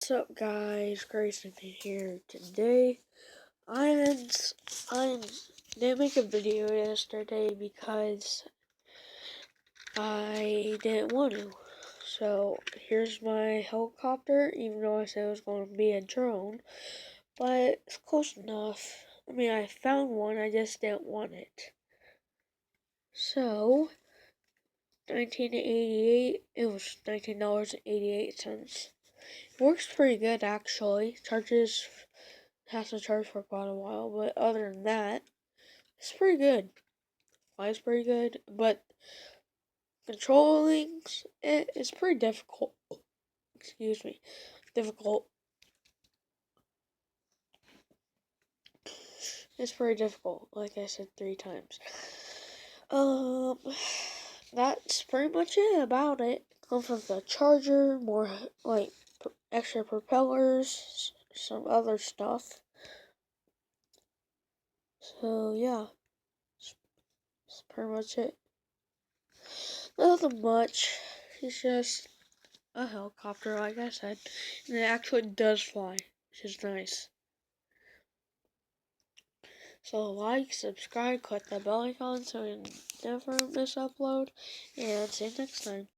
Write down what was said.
What's up, guys? Grayson here. Today, I didn't make a video yesterday because I didn't want to. So here's my helicopter. Even though I said it was going to be a drone, but it's close enough. I mean, I found one. I just didn't want it. So, 1988. It was $19.88. Works pretty good actually. Has to charge for quite a while, but other than that, it's pretty good. Flies pretty good, but controlling it is pretty difficult. Excuse me, difficult. It's pretty difficult, like I said 3 times. That's pretty much it about it. Comes with a charger, more like extra propellers, some other stuff. So yeah, that's pretty much it. Nothing much. It's just a helicopter, like I said. And it actually does fly, which is nice. So like, subscribe, click that bell icon so you never miss upload. And see you next time.